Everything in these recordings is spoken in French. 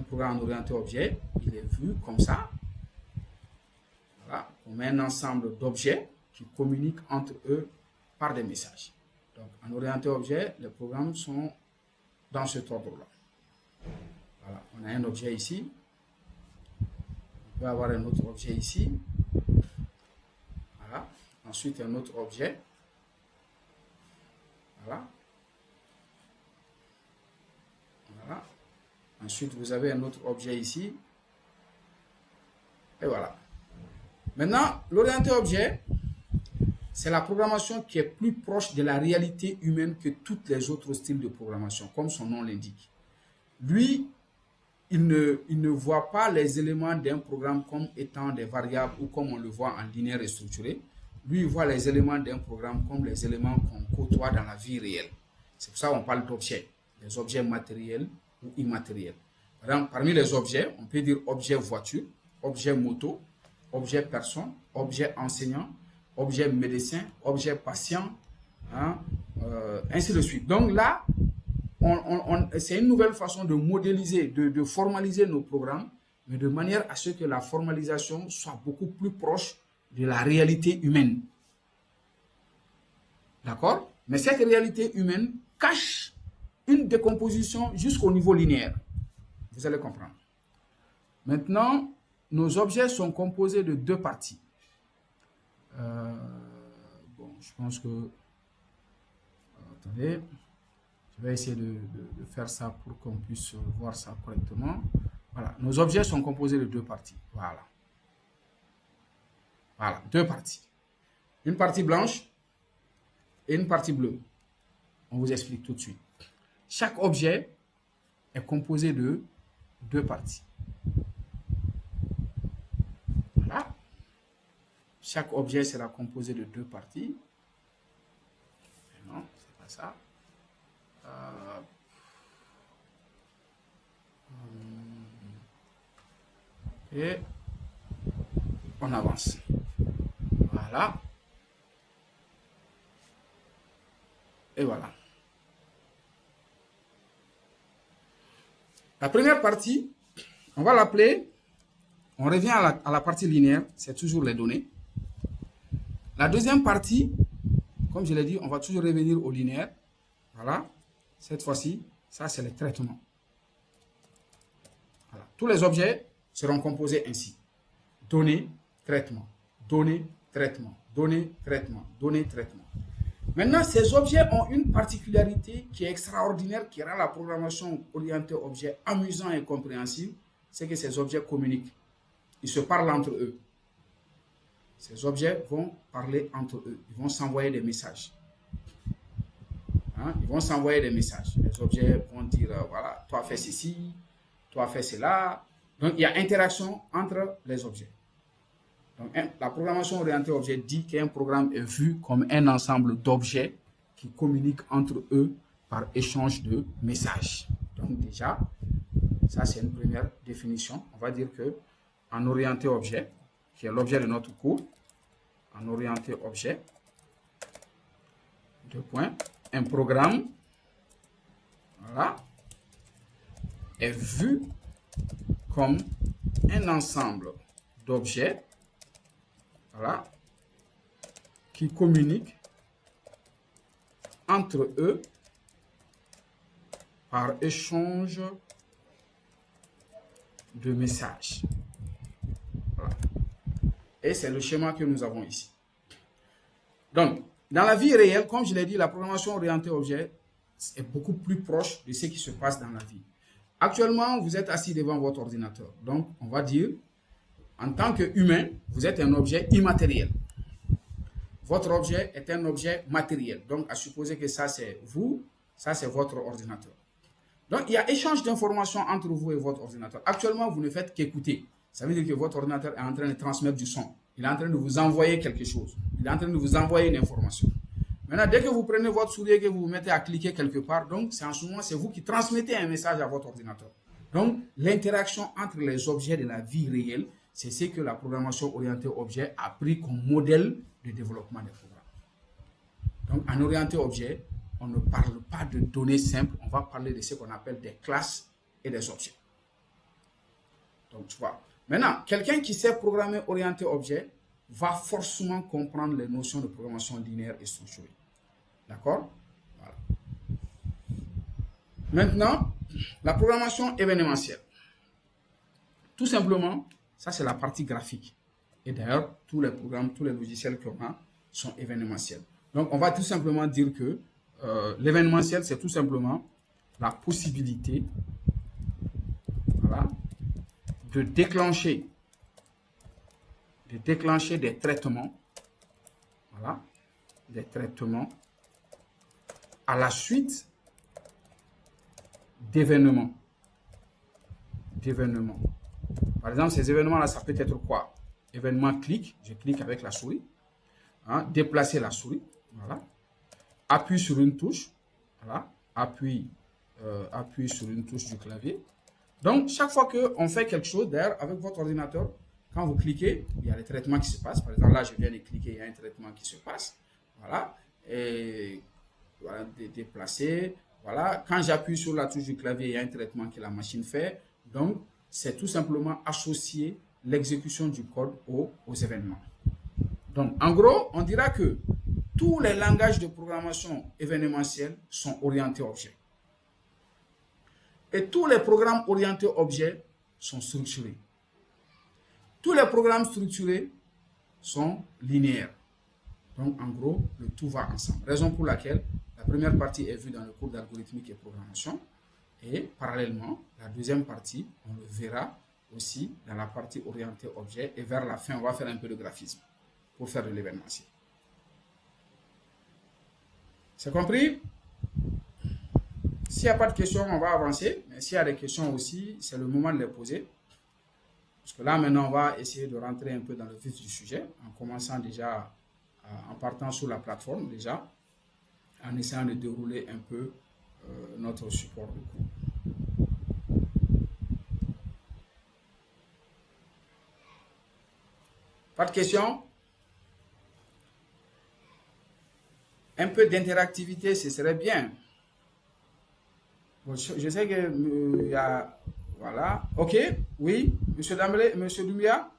programme orienté objet, il est vu comme ça. Voilà, comme un ensemble d'objets qui communiquent entre eux par des messages. Donc, en orienté objet, les programmes sont dans cet ordre-là. Voilà, on a un objet ici. On peut avoir un autre objet ici. Voilà. Ensuite, un autre objet. Voilà. Voilà. Ensuite, vous avez un autre objet ici. Et voilà. Maintenant, l'orienté objet, c'est la programmation qui est plus proche de la réalité humaine que tous les autres styles de programmation, comme son nom l'indique. Lui, il ne voit pas les éléments d'un programme comme étant des variables ou comme on le voit en linéaire et structuré. Lui, il voit les éléments d'un programme comme les éléments qu'on côtoie dans la vie réelle. C'est pour ça qu'on parle d'objets, des objets matériels ou immatériels. Par exemple, parmi les objets, on peut dire objet voiture, objet moto, objet personne, objet enseignant, objet médecin, objet patient, hein, ainsi de suite. Donc là, c'est une nouvelle façon de modéliser, de formaliser nos programmes, mais de manière à ce que la formalisation soit beaucoup plus proche de la réalité humaine. D'accord? Mais cette réalité humaine cache une décomposition jusqu'au niveau linéaire. Vous allez comprendre. Maintenant, nos objets sont composés de deux parties. Bon, je pense que... attendez. Je vais essayer de faire ça pour qu'on puisse voir ça correctement. Voilà. Nos objets sont composés de deux parties. Voilà. Voilà, deux parties. Une partie blanche et une partie bleue. On vous explique tout de suite. Chaque objet est composé de deux parties. Voilà. Chaque objet sera composé de deux parties. Non, c'est pas ça. Et on avance. Voilà. Et voilà. La première partie, on va l'appeler, on revient à la partie linéaire, c'est toujours les données. La deuxième partie, comme je l'ai dit, on va toujours revenir au linéaire. Voilà. Cette fois-ci, ça c'est le traitement. Voilà. Tous les objets seront composés ainsi. Données, traitement, données, traitement, données, traitement, données, traitement. Maintenant, ces objets ont une particularité qui est extraordinaire, qui rend la programmation orientée objet amusant et compréhensible, c'est que ces objets communiquent. Ils se parlent entre eux. Ces objets vont parler entre eux. Ils vont s'envoyer des messages. Hein? Ils vont s'envoyer des messages. Les objets vont dire, voilà, toi fais ceci, toi fais cela. Donc, il y a interaction entre les objets. Donc, la programmation orientée objet dit qu'un programme est vu comme un ensemble d'objets qui communiquent entre eux par échange de messages. Donc déjà, ça c'est une première définition. On va dire que en orienté objet, qui est l'objet de notre cours, en orienté objet, deux points, un programme, voilà, est vu comme un ensemble d'objets, voilà, qui communiquent entre eux par échange de messages. Voilà. Et c'est le schéma que nous avons ici. Donc, dans la vie réelle, comme je l'ai dit, la programmation orientée objet est beaucoup plus proche de ce qui se passe dans la vie. Actuellement, vous êtes assis devant votre ordinateur. Donc, on va dire, en tant qu'humain, vous êtes un objet immatériel. Votre objet est un objet matériel. Donc, à supposer que ça, c'est vous, ça, c'est votre ordinateur. Donc, il y a échange d'informations entre vous et votre ordinateur. Actuellement, vous ne faites qu'écouter. Ça veut dire que votre ordinateur est en train de transmettre du son. Il est en train de vous envoyer quelque chose. Il est en train de vous envoyer une information. Maintenant, dès que vous prenez votre souris et que vous vous mettez à cliquer quelque part, donc, c'est en ce moment, c'est vous qui transmettez un message à votre ordinateur. Donc, l'interaction entre les objets de la vie réelle, c'est ce que la programmation orientée objet a pris comme modèle de développement des programmes. Donc, en orienté objet, on ne parle pas de données simples, on va parler de ce qu'on appelle des classes et des objets. Donc, tu vois. Maintenant, quelqu'un qui sait programmer orienté objet va forcément comprendre les notions de programmation linéaire et structurée. D'accord? Voilà. Maintenant, la programmation événementielle. Tout simplement, ça c'est la partie graphique. Et d'ailleurs, tous les programmes, tous les logiciels qu'on a sont événementiels. Donc, on va tout simplement dire que l'événementiel, c'est tout simplement la possibilité, voilà, de déclencher des traitements, voilà, des traitements à la suite d'événements. Par exemple, ces événements-là, ça peut être quoi? Événement clic, je clique avec la souris. Hein, déplacer la souris, voilà. Appuie sur une touche, voilà. Appuie sur une touche du clavier. Donc, chaque fois qu'on fait quelque chose, d'ailleurs, avec votre ordinateur, quand vous cliquez, il y a des traitements qui se passent. Par exemple, là, je viens de cliquer, il y a un traitement qui se passe. Voilà. Et voilà, déplacer. Voilà. Quand j'appuie sur la touche du clavier, il y a un traitement que la machine fait. Donc, c'est tout simplement associer l'exécution du code aux événements. Donc, en gros, on dira que tous les langages de programmation événementiels sont orientés objets. Et tous les programmes orientés objets sont structurés. Tous les programmes structurés sont linéaires. Donc, en gros, le tout va ensemble. Raison pour laquelle la première partie est vue dans le cours d'algorithmique et programmation. Et parallèlement, la deuxième partie, on le verra aussi dans la partie orientée objet. Et vers la fin, on va faire un peu de graphisme pour faire de l'événementiel. C'est compris? S'il n'y a pas de questions, on va avancer. Mais s'il y a des questions aussi, c'est le moment de les poser. Parce que là, maintenant, on va essayer de rentrer un peu dans le vif du sujet, en commençant déjà, en partant sur la plateforme déjà, en essayant de dérouler un peu notre support de cours. Pas de questions? Un peu d'interactivité, ce serait bien. Bon, je sais que y a... Voilà. OK. Oui. Monsieur Damblé, Monsieur Doumbia?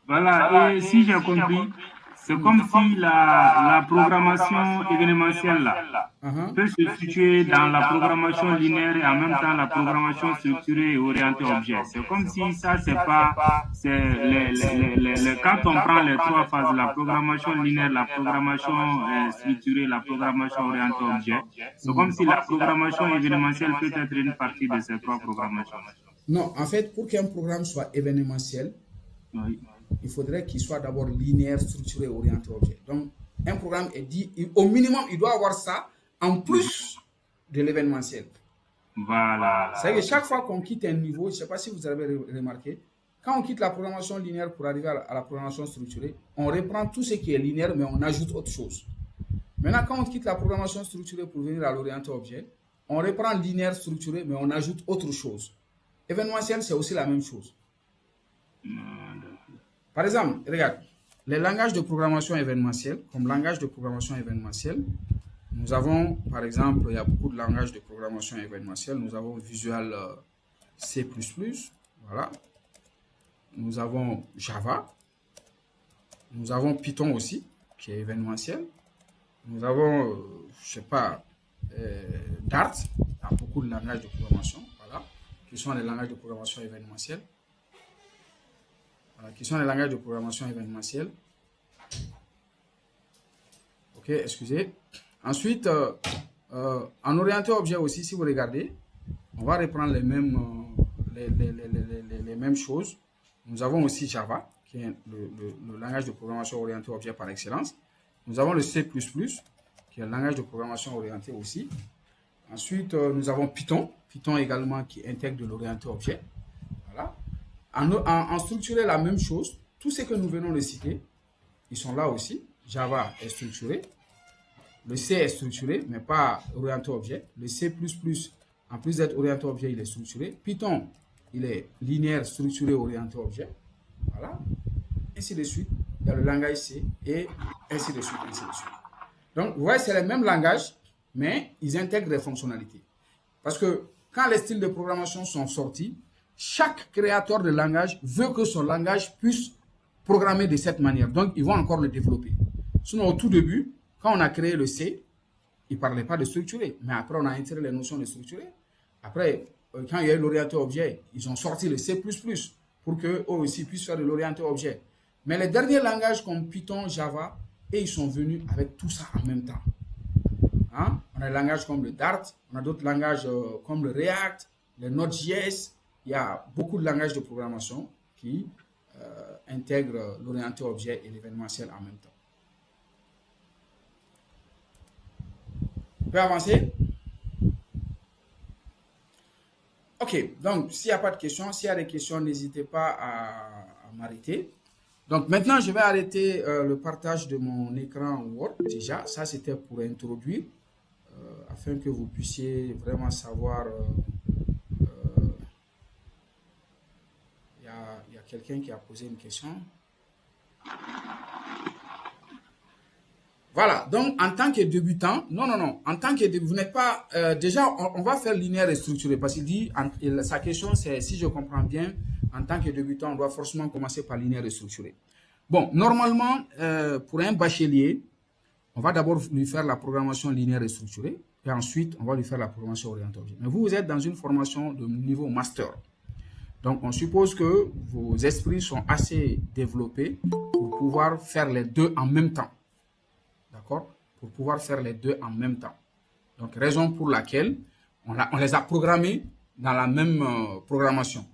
Voilà. Et si j'ai compris, c'est comme si la programmation événementielle là peut se situer dans la programmation linéaire et en même temps la programmation structurée et orientée objet. C'est comme si ça, c'est pas, quand on prend les trois phases, la programmation linéaire, la programmation structurée, la programmation orientée objet, c'est comme si la programmation événementielle peut être une partie de ces trois programmations. Non, en fait, pour qu'un programme soit événementiel, oui, il faudrait qu'il soit d'abord linéaire, structuré, orienté objet. Donc, un programme est dit, au minimum, il doit avoir ça en plus de l'événementiel. Voilà. C'est que chaque fois qu'on quitte un niveau, je ne sais pas si vous avez remarqué, quand on quitte la programmation linéaire pour arriver à la programmation structurée, on reprend tout ce qui est linéaire, mais on ajoute autre chose. Maintenant, quand on quitte la programmation structurée pour venir à l'orienté objet, on reprend linéaire structuré, mais on ajoute autre chose. Événementiel, c'est aussi la même chose. Par exemple, regarde, les langages de programmation événementielle, comme langage de programmation événementielle, nous avons, par exemple, il y a beaucoup de langages de programmation événementielle. Nous avons Visual C++, voilà. Nous avons Java. Nous avons Python aussi, qui est événementiel. Nous avons, je sais pas, Dart. Il y a beaucoup de langages de programmation, voilà, qui sont les langages de programmation événementielle. Voilà, qui sont les langages de programmation événementielle. Ok, excusez. Ensuite, en orienté objet aussi, si vous regardez, on va reprendre les mêmes choses. Nous avons aussi Java, qui est le langage de programmation orienté objet par excellence. Nous avons le C++, qui est le langage de programmation orienté aussi. Ensuite, nous avons Python. Python également qui intègre de l'orienté objet. Voilà. En structuré, la même chose. Tout ce que nous venons de citer, ils sont là aussi. Java est structuré. Le C est structuré, mais pas orienté objet. Le C++, en plus d'être orienté objet, il est structuré. Python, il est linéaire, structuré, orienté objet. Voilà. Ainsi de suite. Il y a le langage C et ainsi de suite, ainsi de suite. Donc, vous voyez, c'est le même langage, mais ils intègrent des fonctionnalités. Parce que quand les styles de programmation sont sortis, chaque créateur de langage veut que son langage puisse programmer de cette manière. Donc, ils vont encore le développer. Sinon, au tout début, quand on a créé le C, ils ne parlaient pas de structuré. Mais après, on a intégré les notions de structuré. Après, quand il y a eu l'orienté objet, ils ont sorti le C++ pour qu'eux aussi puissent faire de l'orienté objet. Mais les derniers langages comme Python, Java, et ils sont venus avec tout ça en même temps. Hein? On a des langages comme le Dart, on a d'autres langages comme le React, le Node.js. Il y a beaucoup de langages de programmation qui intègrent l'orienté objet et l'événementiel en même temps. On peut avancer? Ok, donc s'il n'y a pas de questions, s'il y a des questions, n'hésitez pas à m'arrêter. Donc maintenant, je vais arrêter le partage de mon écran Word. Déjà, ça c'était pour introduire, afin que vous puissiez vraiment savoir. Il y a quelqu'un qui a posé une question. Voilà, donc en tant que débutant, non, en tant que débutant, vous n'êtes pas, déjà on va faire linéaire et structuré, parce qu'il dit, sa question c'est, si je comprends bien, en tant que débutant, on doit forcément commencer par linéaire et structuré. Bon, normalement, pour un bachelier, on va d'abord lui faire la programmation linéaire et structurée, et ensuite on va lui faire la programmation orientée objet. Mais vous êtes dans une formation de niveau master. Donc, on suppose que vos esprits sont assez développés pour pouvoir faire les deux en même temps. D'accord? Pour pouvoir faire les deux en même temps. Donc, raison pour laquelle on les a programmés dans la même programmation.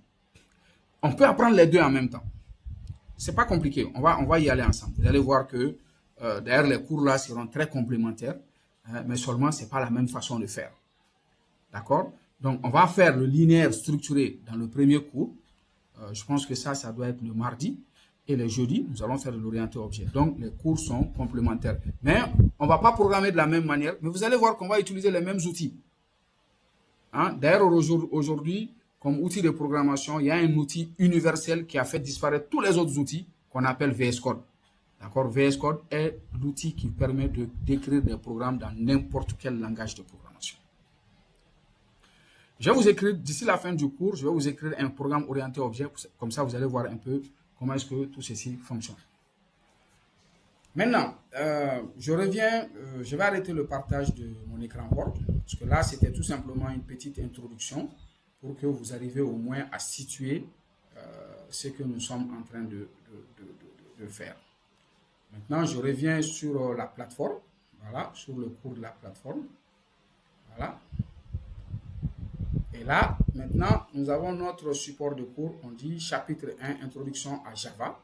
On peut apprendre les deux en même temps. C'est pas compliqué. On va y aller ensemble. Vous allez voir que, d'ailleurs, les cours là seront très complémentaires, mais seulement, c'est pas la même façon de faire. D'accord? Donc, on va faire le linéaire structuré dans le premier cours. Je pense que ça doit être le mardi. Et le jeudi, nous allons faire de l'orienté objet. Donc, les cours sont complémentaires. Mais on ne va pas programmer de la même manière. Mais vous allez voir qu'on va utiliser les mêmes outils. Hein? D'ailleurs, aujourd'hui, comme outil de programmation, il y a un outil universel qui a fait disparaître tous les autres outils qu'on appelle VS Code. D'accord? VS Code est l'outil qui permet d'écrire des programmes dans n'importe quel langage de programmation. Je vais vous écrire, d'ici la fin du cours, je vais vous écrire un programme orienté objet. Comme ça, vous allez voir un peu comment est-ce que tout ceci fonctionne. Maintenant, je reviens, je vais arrêter le partage de mon écran Word, parce que là, c'était tout simplement une petite introduction pour que vous arriviez au moins à situer ce que nous sommes en train de faire. Maintenant, je reviens sur la plateforme, voilà, sur le cours de la plateforme, voilà. Et là, maintenant, nous avons notre support de cours. On dit chapitre 1, introduction à Java.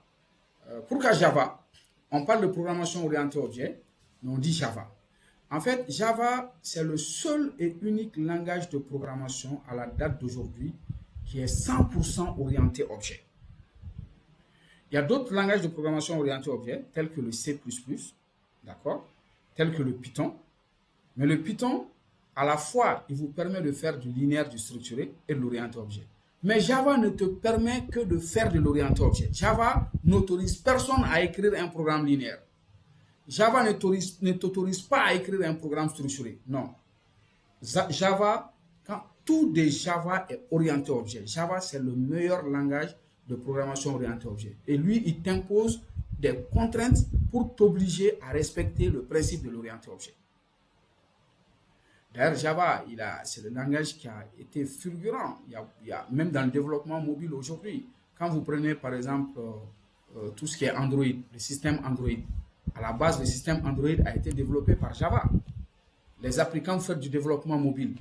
Pourquoi Java? On parle de programmation orientée objet, mais on dit Java. En fait, Java, c'est le seul et unique langage de programmation à la date d'aujourd'hui qui est 100% orienté objet. Il y a d'autres langages de programmation orientés objet, tels que le C++, d'accord, tels que le Python. Mais le Python, à la fois, il vous permet de faire du linéaire, du structuré et de l'orienté objet. Mais Java ne te permet que de faire de l'orienté objet. Java n'autorise personne à écrire un programme linéaire. Java ne t'autorise pas à écrire un programme structuré. Non. Java, tout de Java est orienté objet. Java, c'est le meilleur langage de programmation orienté objet. Et lui, il t'impose des contraintes pour t'obliger à respecter le principe de l'orienté objet. D'ailleurs, Java, c'est le langage qui a été fulgurant. Il y a même dans le développement mobile aujourd'hui. Quand vous prenez, par exemple, tout ce qui est Android, le système Android, à la base, le système Android a été développé par Java. Les applicants font du développement mobile.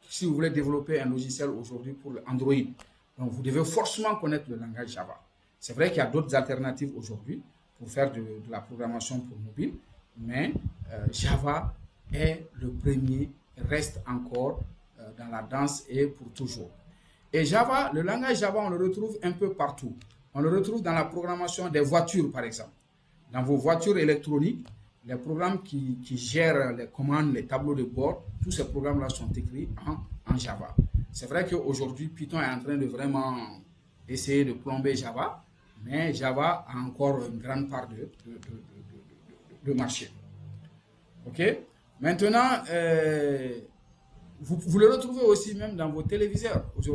Si vous voulez développer un logiciel aujourd'hui pour Android, donc vous devez forcément connaître le langage Java. C'est vrai qu'il y a d'autres alternatives aujourd'hui pour faire de la programmation pour mobile, mais Java est le premier, reste encore dans la danse et pour toujours. Et Java, le langage Java, on le retrouve un peu partout. On le retrouve dans la programmation des voitures, par exemple. Dans vos voitures électroniques, les programmes qui gèrent les commandes, les tableaux de bord, tous ces programmes-là sont écrits en Java. C'est vrai qu'aujourd'hui, Python est en train de vraiment essayer de plomber Java, mais Java a encore une grande part de marché. OK? Maintenant, vous le retrouvez aussi même dans vos téléviseurs. Aujourd'hui,